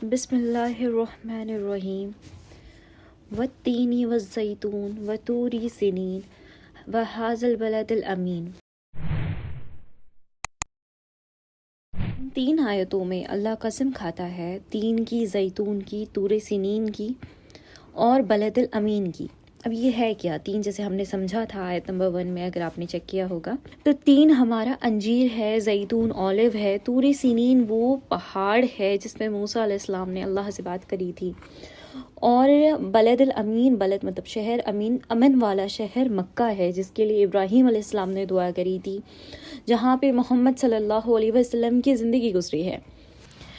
بسم اللہ الرحمن الرحیم والتین والزیتون وطور سنین وہذا البلد الامین۔ تین آیتوں میں اللہ قسم کھاتا ہے تین کی، زیتون کی، طور سنین کی اور بلد الامین کی۔ اب یہ ہے کیا؟ تین جیسے ہم نے سمجھا تھا آیت نمبر 1 میں، اگر آپ نے چیک کیا ہوگا تو تین ہمارا انجیر ہے، زیتون اولیو ہے، طور سنین وہ پہاڑ ہے جس میں موسیٰ علیہ السلام نے اللہ سے بات کری تھی، اور بلد الامین، بلد مطلب شہر، امین امن والا شہر مکہ ہے جس کے لیے ابراہیم علیہ السلام نے دعا کری تھی، جہاں پہ محمد صلی اللہ علیہ وسلم کی زندگی گزری ہے۔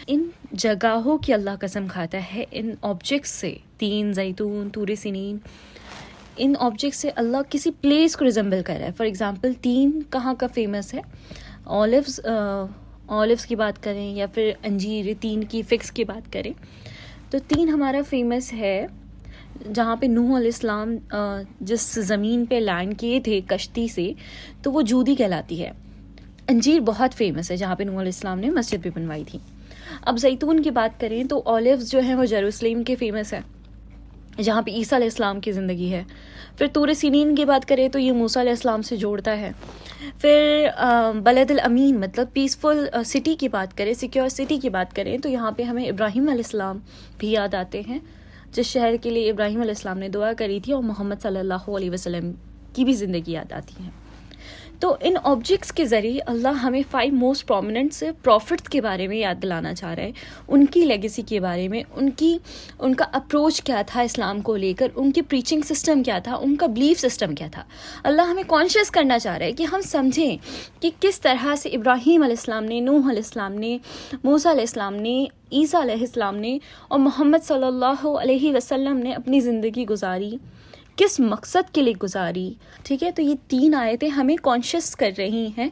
ان جگہوں کی اللہ قسم کھاتا ہے، ان آبجیکٹس سے، تین، زیتون، طور سنین، ان آبجیکٹ سے اللہ کسی پلیس کو ریزمبل کر رہا ہے۔ فار ایگزامپل تین کہاں کا فیمس ہے؟ اولیوز کی بات کریں یا پھر انجیر، تین کی فکس کی بات کریں تو تین ہمارا فیمس ہے جہاں پہ نوح علیہ السلام جس زمین پہ لینڈ کیے تھے کشتی سے، تو وہ جودی کہلاتی ہے۔ انجیر بہت فیمس ہے جہاں پہ نوح علیہ السلام نے مسجد بھی بنوائی تھی۔ اب زیتون کی بات کریں تو اولیوز جو ہیں وہ یروشلم کے فیمس ہے جہاں پہ عیسیٰ علیہ السلام کی زندگی ہے۔ پھر طور سنین کی بات کریں تو یہ موسیٰ علیہ السلام سے جوڑتا ہے۔ پھر بلد الامین مطلب پیسفل سٹی کی بات کریں، سیکیور سٹی کی بات کریں تو یہاں پہ ہمیں ابراہیم علیہ السلام بھی یاد آتے ہیں، جس شہر کے لیے ابراہیم علیہ السلام نے دعا کری تھی، اور محمد صلی اللہ علیہ وسلم کی بھی زندگی یاد آتی ہے۔ تو ان آبجیکٹس کے ذریعے اللہ ہمیں 5 موسٹ پرومیننٹ سے پروفٹس کے بارے میں یاد دلانا چاہ رہے ہیں، ان کی لیگیسی کے بارے میں، ان کا اپروچ کیا تھا اسلام کو لے کر، ان کی پریچنگ سسٹم کیا تھا، ان کا بلیف سسٹم کیا تھا۔ اللہ ہمیں کانشیس کرنا چاہ رہا ہے کہ ہم سمجھیں کہ کس طرح سے ابراہیم علیہ السلام نے، نوح علیہ السلام نے، موسیٰ علیہ السلام نے، عیسیٰ علیہ السلام نے اور محمد صلی اللہ علیہ وسلم نے اپنی زندگی گزاری، کس مقصد کے لیے گزاری۔ ٹھیک ہے، تو یہ تین آیتیں ہمیں کانشیس کر رہی ہیں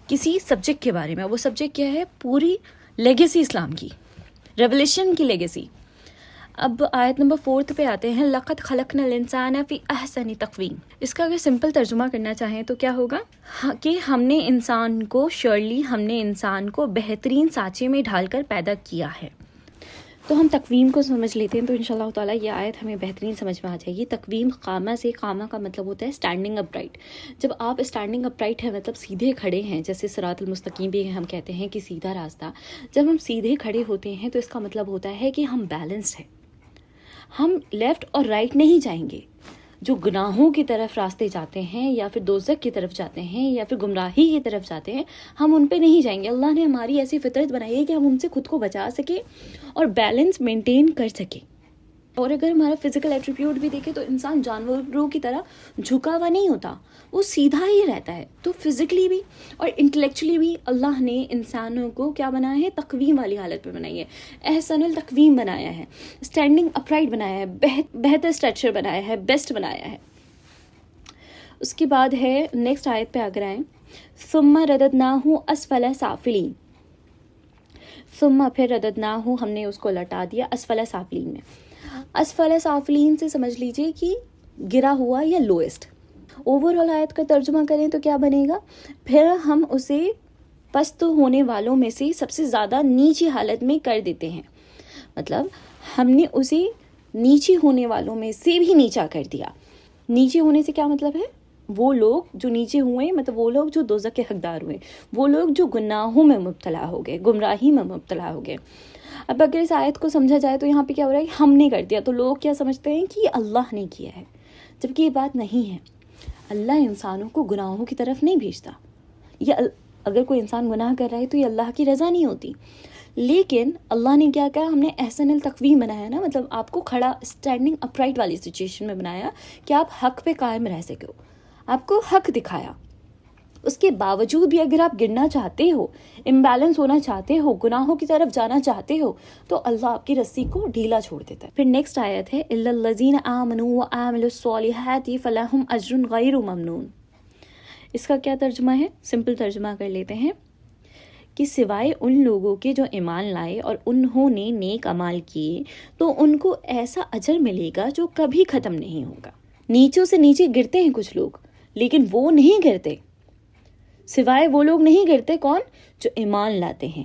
کسی سبجیکٹ کے بارے میں۔ وہ سبجیکٹ کیا ہے؟ پوری لیگیسی اسلام کی، ریولیشن کی لیگیسی۔ اب آیت نمبر 4 پہ آتے ہیں، لَقَدْ خَلَقْنَا الْإِنسَانَ فِي أَحْسَنِ تَقْوِيمٍ۔ اس کا اگر سمپل ترجمہ کرنا چاہیں تو کیا ہوگا کہ ہم نے انسان کو بہترین سانچے میں ڈھال کر پیدا کیا ہے۔ تو ہم تقویم کو سمجھ لیتے ہیں تو انشاءاللہ تعالیٰ یہ آیت ہمیں بہترین سمجھ میں آ جائے گی۔ تقویم قامہ سے، قامہ کا مطلب ہوتا ہے اسٹینڈنگ اپ رائٹ۔ جب آپ اسٹینڈنگ اپ رائٹ ہیں مطلب سیدھے کھڑے ہیں، جیسے صراط المستقیم بھی ہم کہتے ہیں کہ سیدھا راستہ، جب ہم سیدھے کھڑے ہوتے ہیں تو اس کا مطلب ہوتا ہے کہ ہم بیلنسڈ ہیں، ہم لیفٹ اور رائٹ نہیں جائیں گے۔ جو گناہوں کی طرف راستے جاتے ہیں یا پھر دوزخ کی طرف جاتے ہیں یا پھر گمراہی کی طرف جاتے ہیں، ہم ان پہ نہیں جائیں گے۔ اللہ نے ہماری ایسی فطرت بنائی ہے کہ ہم ان سے خود کو بچا سکیں اور بیلنس مینٹین کر سکیں۔ اور اگر ہمارا فزیکل ایٹریبیوٹ بھی دیکھیں تو انسان جانوروں کی طرح جھکا ہوا نہیں ہوتا، وہ سیدھا ہی رہتا ہے۔ تو فزیکلی بھی اور انٹلیکچولی بھی اللہ نے انسانوں کو کیا بنایا ہے؟ تقویم والی حالت پہ بنائی ہے، احسن التقویم بنایا ہے، اسٹینڈنگ اپرائٹ بنایا ہے، بہتر اسٹریچر بنایا ہے، بیسٹ بنایا ہے۔ اس کے بعد ہے نیکسٹ آیت پہ اگر آئیں، ثم رددناہ اسفل سافلین، ثم پھر رددناہ ہم نے اس کو لٹا دیا اسفل سافلین میں۔ اسفل سافلین سے سمجھ لیجئے کہ گرا ہوا یا لوئسٹ۔ اوور آل آیت کا ترجمہ کریں تو کیا بنے گا؟ پھر ہم اسے پست ہونے والوں میں سے سب سے زیادہ نیچی حالت میں کر دیتے ہیں، مطلب ہم نے اسے نیچی ہونے والوں میں سے بھی نیچا کر دیا۔ نیچے ہونے سے کیا مطلب ہے؟ وہ لوگ جو نیچے ہوئے، مطلب وہ لوگ جو دوزخ کے حقدار ہوئے، وہ لوگ جو گناہوں میں مبتلا ہو گئے، گمراہی میں مبتلا ہو گئے۔ اب اگر اس آیت کو سمجھا جائے تو یہاں پہ کیا ہو رہا ہے؟ ہم نے کر دیا، تو لوگ کیا سمجھتے ہیں کہ یہ اللہ نے کیا ہے، جبکہ یہ بات نہیں ہے۔ اللہ انسانوں کو گناہوں کی طرف نہیں بھیجتا۔ یہ اگر کوئی انسان گناہ کر رہا ہے تو یہ اللہ کی رضا نہیں ہوتی، لیکن اللہ نے کیا کہا؟ ہم نے احسن التقویم بنایا نا، مطلب آپ کو کھڑا اسٹینڈنگ اپرائٹ والی سچویشن میں بنایا کہ آپ حق پہ قائم رہ سکو، آپ کو حق دکھایا۔ اس کے باوجود بھی اگر آپ گرنا چاہتے ہو، امبیلنس ہونا چاہتے ہو، گناہوں کی طرف جانا چاہتے ہو، تو اللہ آپ کی رسی کو ڈھیلا چھوڑ دیتا ہے۔ پھر نیکسٹ آیت ہے، الا الذین آمنوا وعملوا الصالحات فلہم اجر غیر ممنون۔ اس کا کیا ترجمہ ہے؟ سمپل ترجمہ کر لیتے ہیں کہ سوائے ان لوگوں کے جو ایمان لائے اور انہوں نے نیک اعمال کیے تو ان کو ایسا اجر ملے گا جو کبھی ختم نہیں ہوگا۔ نیچوں سے نیچے گرتے ہیں کچھ لوگ، لیکن وہ نہیں گرتے، سوائے وہ لوگ نہیں گرتے، کون؟ جو ایمان لاتے ہیں۔